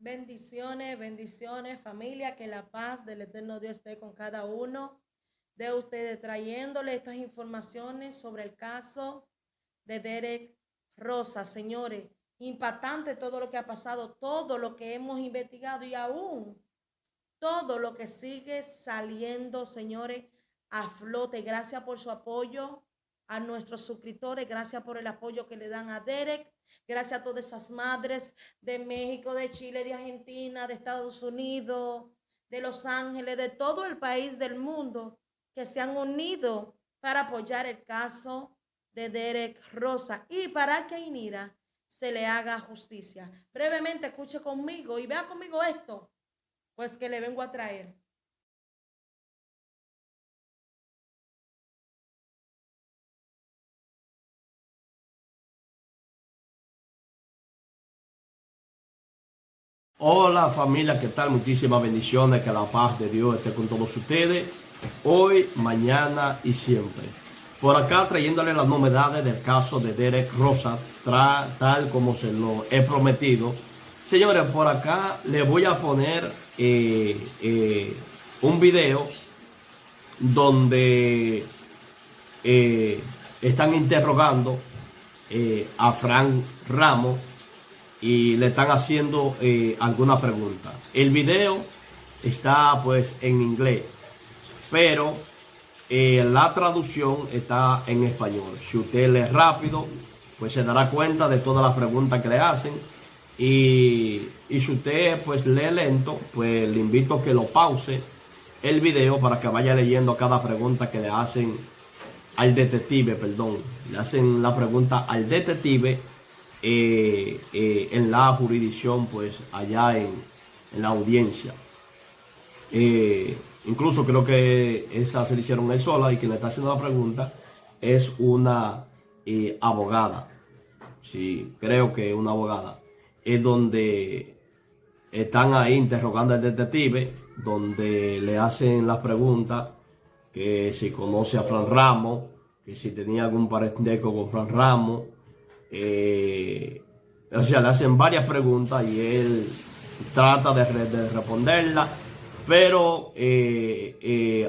Bendiciones, bendiciones, familia, que la paz del eterno Dios esté con cada uno de ustedes, trayéndole estas informaciones sobre el caso de Derek Rosa. Señores, impactante todo lo que ha pasado, todo lo que hemos investigado y aún todo lo que sigue saliendo, señores, a flote. Gracias por su apoyo a nuestros suscriptores, gracias por el apoyo que le dan a Derek, gracias a todas esas madres de México, de Chile, de Argentina, de Estados Unidos, de Los Ángeles, de todo el país del mundo que se han unido para apoyar el caso de Derek Rosa y para que Inira se le haga justicia. Brevemente escuche conmigo y vea conmigo esto, pues que le vengo a traer. Hola familia, ¿qué tal? Muchísimas bendiciones, que la paz de Dios esté con todos ustedes, hoy, mañana y siempre. Por acá trayéndole las novedades del caso de Derek Rosa, tal como se lo he prometido. Señores, por acá les voy a poner un video donde están interrogando a Frank Ramos y le están haciendo alguna pregunta. El video está pues en inglés, pero la traducción está en español. Si usted lee rápido, pues se dará cuenta de todas las preguntas que le hacen, y si usted pues lee lento, pues le invito a que lo pause el video para que vaya leyendo cada pregunta que le hacen al detective, le hacen la pregunta al detective en la jurisdicción, pues allá en la audiencia. Incluso creo que esa se le hicieron él sola, y quien le está haciendo la pregunta es una abogada. Sí, creo que una abogada. Es donde están ahí interrogando al detective, donde le hacen las preguntas, que si conoce a Fran Ramos, que si tenía algún parentesco con Fran Ramos. O sea, le hacen varias preguntas y él trata de responderlas, pero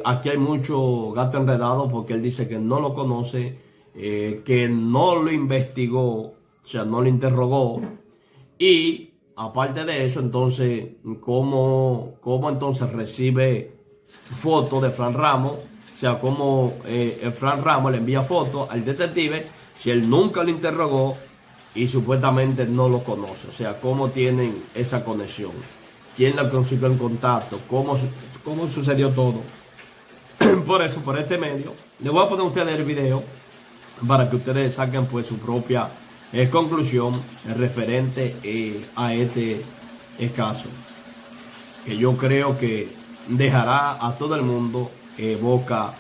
aquí hay mucho gato enredado, porque él dice que no lo conoce, que no lo investigó, o sea, no lo interrogó, y aparte de eso, entonces, ¿cómo entonces recibe fotos de Fran Ramos? O sea, cómo Fran Ramos le envía fotos al detective si él nunca lo interrogó y supuestamente no lo conoce. O sea, cómo tienen esa conexión, quién la consiguió en contacto, cómo sucedió todo. Por eso, por este medio, le voy a poner a ustedes el video para que ustedes saquen pues su propia conclusión referente a este caso, que yo creo que dejará a todo el mundo boca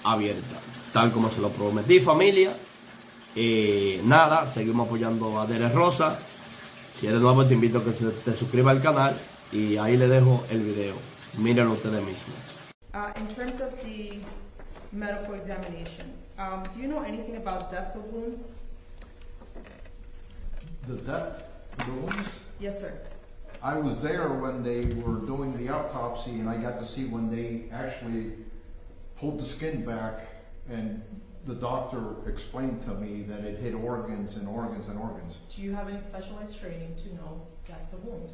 abierta, tal como se lo prometí, familia. Nada, seguimos apoyando a Derek Rosa. Si eres nuevo, te invito a que te suscribas al canal, y ahí le dejo el video. Mírenlo ustedes mismos. In terms of the medical examination, do you know anything about depth of wounds? The depth of the wounds? Yes, sir. I was there when they were doing the autopsy, and I got to see when they actually pulled the skin back, and the doctor explained to me that it hit organs and organs and organs. Do you have any specialized training to know depth of wounds?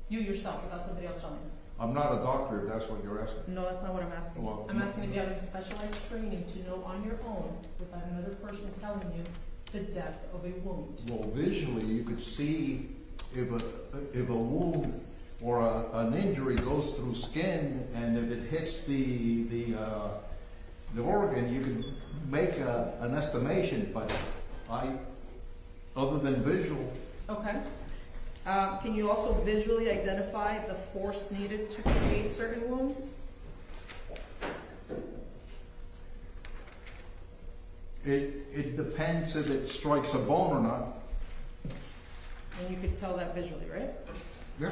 You yourself, without somebody else telling you? I'm not a doctor, if that's what you're asking. No, that's not what I'm asking. Well, I'm asking if you have any specialized training to know on your own, without another person telling you, the depth of a wound. Well, visually, you could see if a wound or an injury goes through skin, and if it hits the organ, you can make an estimation, but other than visual. Okay. Can you also visually identify the force needed to create certain wounds? It depends if it strikes a bone or not. And you could tell that visually, right? Yeah.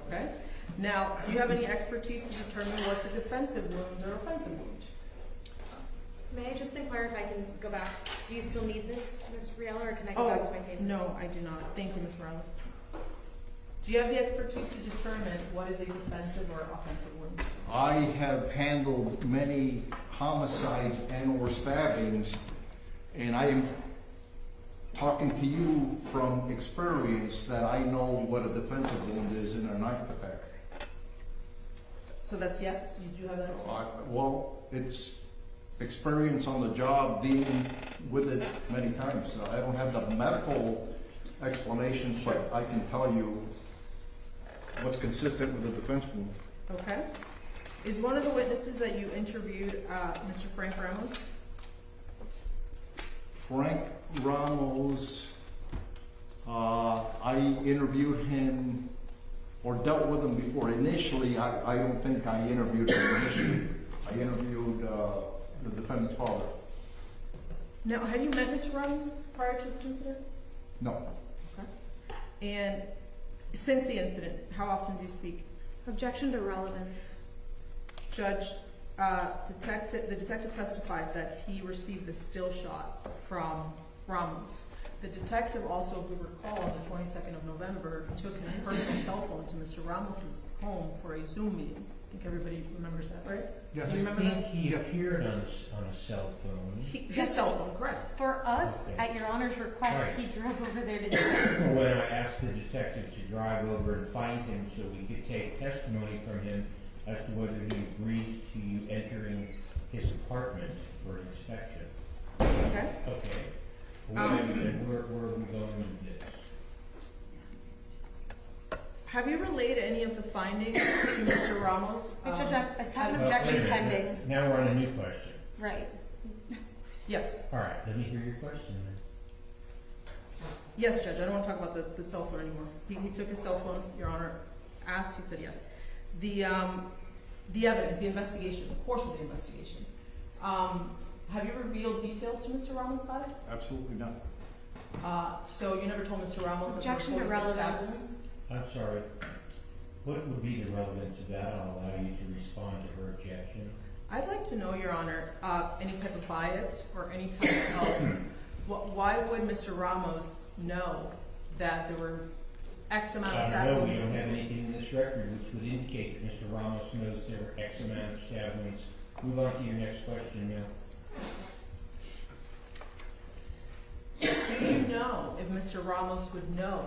Okay. Now, do you have any expertise to determine what's a defensive wound or offensive wound? May I just inquire if I can go back? Do you still need this, Ms. Riella, or can I go back to my table? No, I do not. Thank you, Ms. Morales. Do you have the expertise to determine what is a defensive or offensive wound? I have handled many homicides and or stabbings, and I am talking to you from experience that I know what a defensive wound is in a knife attack. So that's yes, you do have that experience? Well, it's experience on the job dealing with it many times. I don't have the medical explanations, but I can tell you what's consistent with a defense wound. Okay. Is one of the witnesses that you interviewed, Mr. Frank Ramos? Frank Ramos, I interviewed him or dealt with him before. Initially, I don't think I interviewed him initially. I interviewed the defendant's father. Now, have you met Mr. Ramos prior to this incident? No. Okay. And since the incident, how often do you speak? Objection to relevance. Judge, the detective testified that he received the still shot from Ramos. The detective also, if we recall, on the 22nd of November, took his personal cell phone to Mr. Ramos's home for a Zoom meeting. I think everybody remembers that, right? Yeah. Do you remember I that? think he appeared on a cell phone. His cell phone, correct. For us, Okay. at your Honor's request, Right. he drove over there to do it. When I asked the detective to drive over and find him so we could take testimony from him as to whether he agreed to you entering his apartment for inspection. Okay. Okay. And where are we going with this? Have you relayed any of the findings to Mr. Ramos? I have an Well, objection wait a minute. pending. Now we're on a new question. Right. Yes. All right, let me hear your question then. Yes, Judge. I don't want to talk about the cell phone anymore. He took his cell phone, Your Honor asked, he said yes. The evidence, the investigation, the course of the investigation. Have you revealed details to Mr. Ramos about it? Absolutely not. So you never told Mr. Ramos that Objection to there were 46 relevance. stabbings? I'm sorry. What would be the relevance of that? I'll allow you to respond to her objection. I'd like to know, Your Honor, any type of bias or any type of, why would Mr. Ramos know that there were X amount of No, stabbings? we don't have anything in this record which would indicate that Mr. Ramos knows there were X amount of stabbings. Move on to your next question now. Do you know if Mr. Ramos would know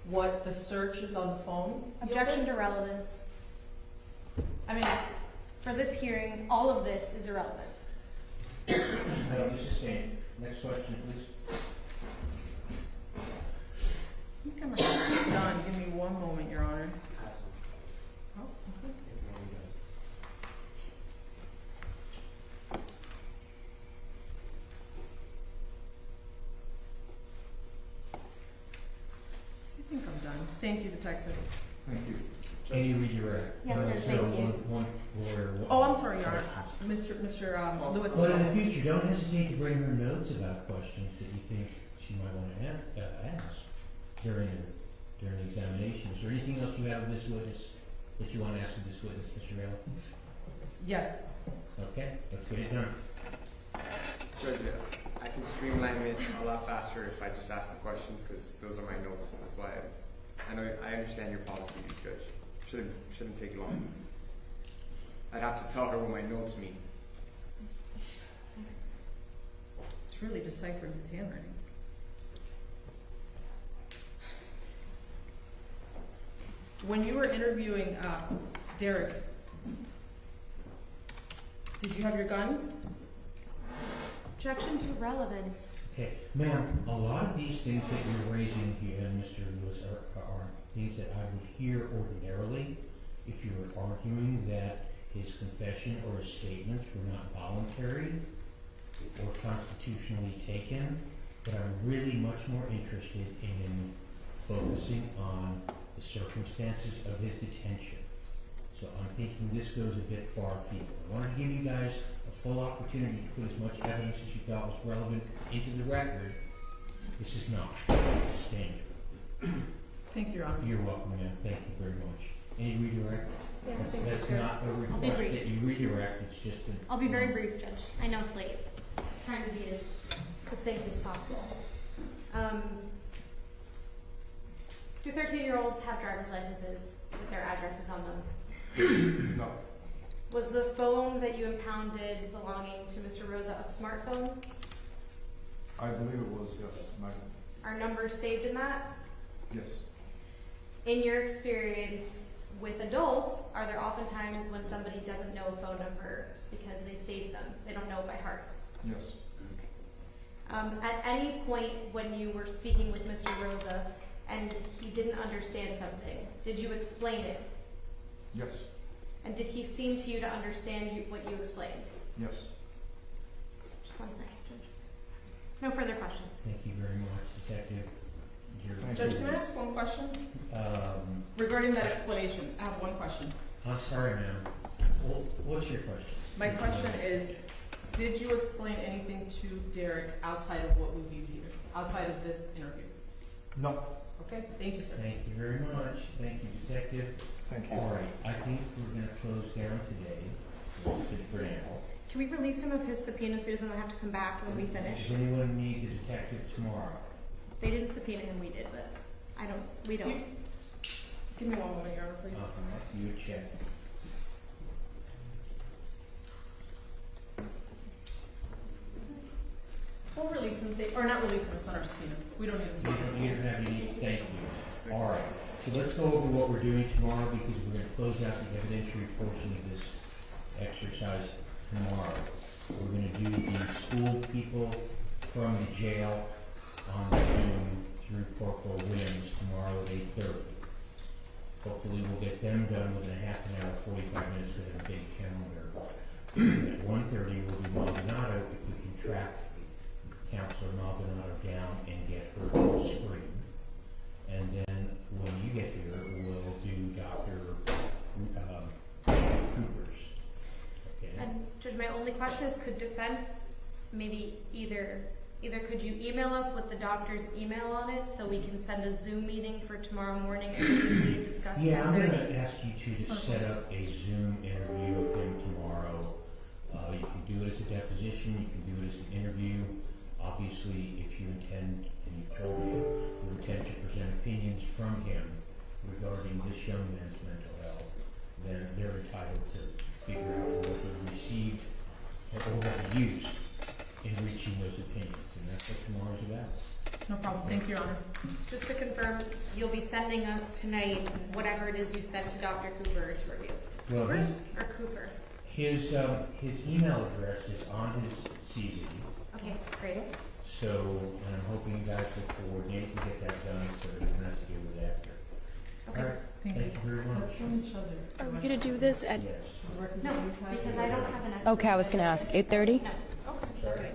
what the searches on the phone? Objection to relevance. I mean, for this hearing, all of this is irrelevant. I don't sustain. Next question, please. I think I'm done. Give me one moment, Your Honor. Oh, okay. I think I'm done. Thank you, Detective. Thank you. Any redirect? Yes, sir, So thank you. one order. Oh, I'm sorry, Your Honor. Mr. Lewis. Well, in the future, don't hesitate to bring her notes about questions that you think she might want to ask during the examination. Is there anything else you have of this witness that you want to ask of this witness, Mr. Rayl? Yes. Okay, let's get it done. Judge, I can streamline it a lot faster if I just ask the questions because those are my notes. That's why I understand your policy, Judge. Shouldn't take long. I'd have to tell her what my notes mean. It's really deciphering his handwriting. When you were interviewing Derek, did you have your gun? Objection to relevance. Okay, ma'am, a lot of these things that you're raising here, Mr. Lewis, are things that I would hear ordinarily if you were arguing that his confession or his statements were not voluntary or constitutionally taken, but I'm really much more interested in focusing on the circumstances of his detention. So I'm thinking this goes a bit far afield. I wanted to give you guys a full opportunity to put as much evidence as you thought was relevant into the record. This is not. It's a standard. Thank you, Your Honor. You're welcome, ma'am. Thank you very much. Any redirect? Yes, That's, thank you, that's sir. not a I'll be request brief. that you redirect. It's just a... I'll be very brief, Judge. I know it's late. Trying to be as succinct as possible. Do 13-year-olds have driver's licenses with their addresses on them? No, Was the phone that you impounded belonging to Mr. Rosa a smartphone? I believe it was, yes, Are numbers saved in that? yes, In your experience with adults, are there often times when somebody doesn't know a phone number because they saved them? They don't know it by heart. yes, At any point when you were speaking with Mr. Rosa and he didn't understand something, did you explain it? yes, And did he seem to you to understand what you explained? yes. Just one second, Judge. No further questions. Thank you very much, Detective. Thank Judge, can I ask one question? Regarding that explanation, I have one question. I'm sorry, ma'am. What's your question? My question is, did you explain anything to Derek outside of what we viewed here, outside of this interview? No, Okay, thank you, sir. Thank you very much. Thank you, Detective. thank you. All right, I think we're going to close down today. That's good for now. Can we release him of his subpoena so he doesn't have to come back when we finish? Does anyone need the detective tomorrow? They didn't subpoena him, we did, but we don't. Give me one moment, Your Honor, please. You check. We'll release him, or not release him, it's on our subpoena. We don't need You him. don't have any, thank you. All right, so let's go over what we're doing tomorrow because we're going to close out the evidentiary portion of this exercise tomorrow. We're going to do the school people from the jail on Zoom through Corporal Williams tomorrow at 8:30. Hopefully we'll get them done within a half an hour, 45 minutes with a big calendar. At 1:30 we'll do Maldonado if we can track Counselor Maldonado down and get her on the screen. And then when you get here, we'll do Dr. Cooper's. Okay? And Judge, my only question is, could defense maybe either could you email us with the doctor's email on it so we can send a Zoom meeting for tomorrow morning and we discuss Yeah, I'm 10:30? going to ask you two to set up a Zoom interview with him tomorrow. You can do it as a deposition, you can do it as an interview. Obviously, if you intend, and you told me, you intend to present opinions from him regarding this young man's mental health, then they're entitled to figure out what he received or what he used in reaching those opinions. And that's what tomorrow's about. No problem, thank you, Your Honor. Just to confirm, you'll be sending us tonight whatever it is you sent to Dr. Cooper to review. Well, Or Cooper? his email address is on his CV. Okay, great. So, and I'm hoping you guys will coordinate to get that done so that we don't have to deal with it after. Okay. All right, thank you very much. Let's send each other. Are we gonna do this at? Yes. No, because I don't have an extra. Okay, I was gonna ask 8:30. No. Okay.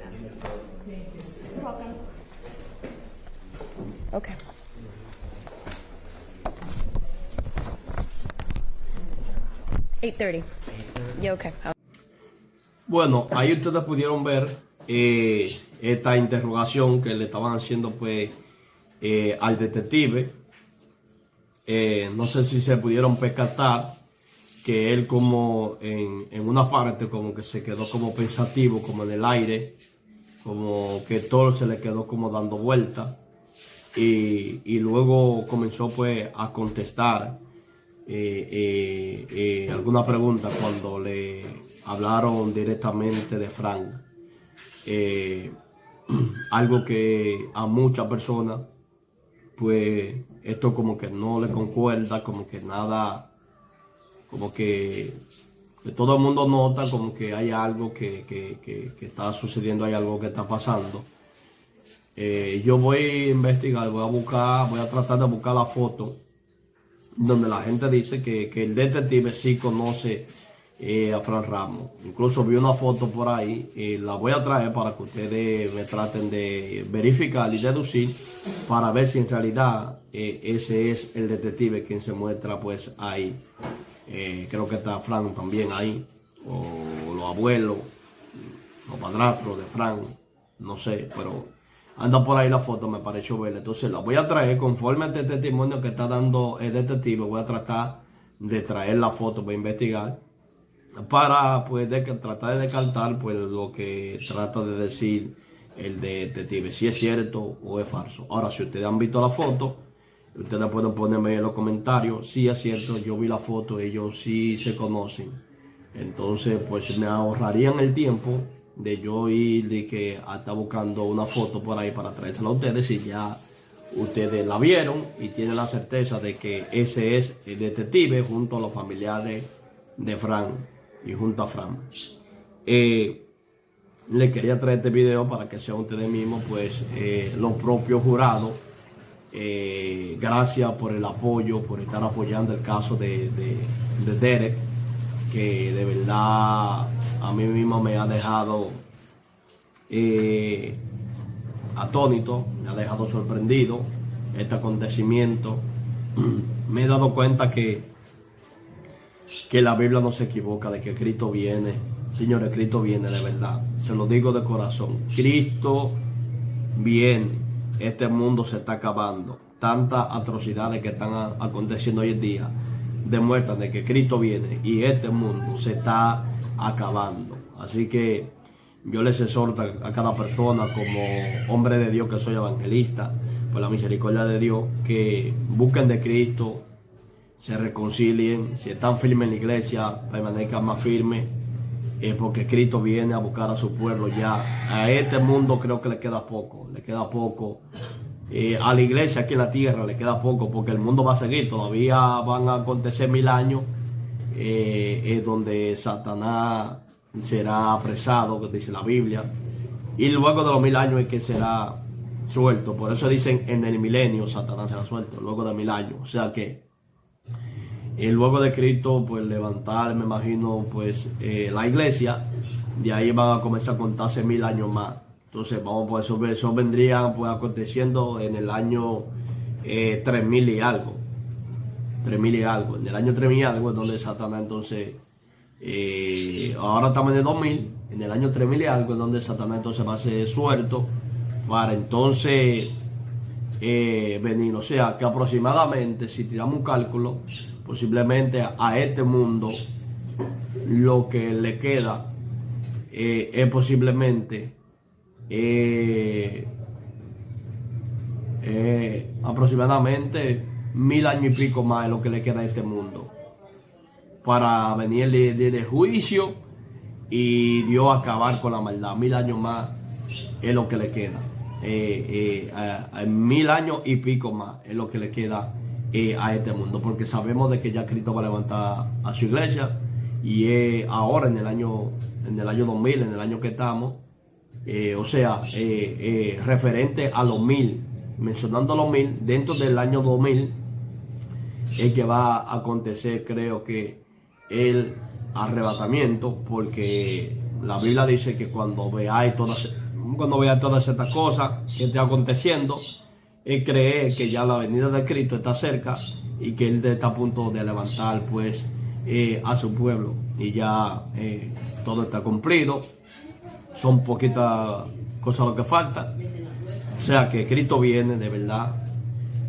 You're welcome. Okay. $8:30. Yeah, okay. Bueno, ahí ustedes pudieron ver esta interrogación que le estaban haciendo pues al detective. No sé si se pudieron percatar que él como en una parte como que se quedó como pensativo, como en el aire, como que todo se le quedó como dando vuelta y luego comenzó pues a contestar alguna pregunta cuando le hablaron directamente de Frank. Algo que a muchas personas pues esto como que no le concuerda, como que nada, como que todo el mundo nota como que hay algo que está sucediendo, hay algo que está pasando. Yo voy a investigar, voy a tratar de buscar la foto donde la gente dice que el detective sí conoce a Fran Ramos. Incluso vi una foto por ahí y la voy a traer para que ustedes me traten de verificar y deducir para ver si en realidad ese es el detective quien se muestra pues ahí. Creo que está Fran también ahí, o los abuelos, los padrastros de Fran, no sé, pero anda por ahí la foto, me pareció verla. Entonces la voy a traer conforme a este testimonio que está dando el detective. Voy a tratar de traer la foto para investigar, para pues tratar de descartar pues lo que trata de decir el detective, si es cierto o es falso. Ahora, si ustedes han visto la foto, Ustedes pueden ponerme en los comentarios. Sí, es cierto, yo vi la foto, ellos sí se conocen. Entonces, pues me ahorrarían el tiempo de yo ir de que estar buscando una foto por ahí para traérsela a ustedes y ya ustedes la vieron y tienen la certeza de que ese es el detective junto a los familiares de Fran y junto a Fran. Le quería traer este video para que sean ustedes mismos, pues, los propios jurados. Gracias por el apoyo, por estar apoyando el caso de Derek, que de verdad a mí mismo me ha dejado atónito, me ha dejado sorprendido este acontecimiento. Me he dado cuenta que la Biblia no se equivoca, de que Cristo viene. Señores, Cristo viene de verdad, se lo digo de corazón. Cristo viene. Este mundo se está acabando. Tantas atrocidades que están aconteciendo hoy en día demuestran de que Cristo viene y este mundo se está acabando. Así que yo les exhorto a cada persona, como hombre de Dios que soy evangelista, por la misericordia de Dios, que busquen de Cristo, se reconcilien. Si están firmes en la iglesia, permanezcan más firmes, porque Cristo viene a buscar a su pueblo ya. A este mundo creo que le queda poco, a la iglesia aquí en la tierra le queda poco, porque el mundo va a seguir, todavía van a acontecer 1000 años, donde Satanás será apresado, que dice la Biblia, y luego de los 1000 años es que será suelto. Por eso dicen en el milenio Satanás será suelto, luego de 1000 años. O sea que luego de Cristo, pues levantar, me imagino, pues la iglesia, de ahí van a comenzar a contarse 1000 años más. Entonces, vamos, pues eso vendría pues aconteciendo en el año 3000 y algo. 3000 y algo. En el año 3000 y algo es donde Satanás entonces, ahora estamos en el 2000, en el año 3000 y algo es donde Satanás entonces va a ser suelto para entonces venir. O sea, que aproximadamente, si tiramos un cálculo, posiblemente a este mundo lo que le queda es posiblemente aproximadamente 1000 años y pico más es lo que le queda a este mundo para venir de juicio y Dios acabar con la maldad. 1000 años más es lo que le queda, 1000 años y pico más es lo que le queda a este mundo, porque sabemos de que ya Cristo va a levantar a su iglesia y ahora en el año 2000, en el año que estamos, o sea, referente a los 1000, mencionando los 1000, dentro del año 2000 es que va a acontecer, creo que, el arrebatamiento, porque la Biblia dice que cuando veáis todas estas cosas que están aconteciendo, Él cree que ya la venida de Cristo está cerca y que Él está a punto de levantar pues a su pueblo, y ya todo está cumplido. Son poquitas cosas lo que falta. O sea que Cristo viene de verdad.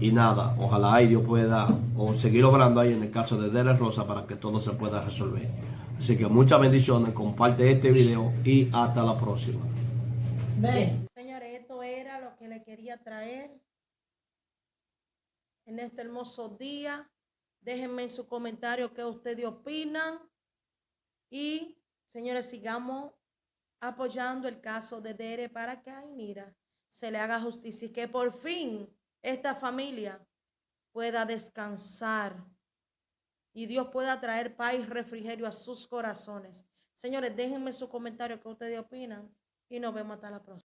Y nada, ojalá Dios pueda seguir obrando ahí en el caso de Derek Rosa para que todo se pueda resolver. Así que muchas bendiciones, comparte este video y hasta la próxima. Señores, esto era lo que le quería traer en este hermoso día. Déjenme en sus comentarios qué ustedes opinan. Y, señores, sigamos apoyando el caso de Derek para que, ay, mira, se le haga justicia y que por fin esta familia pueda descansar y Dios pueda traer paz y refrigerio a sus corazones. Señores, déjenme sus comentarios qué ustedes opinan y nos vemos hasta la próxima.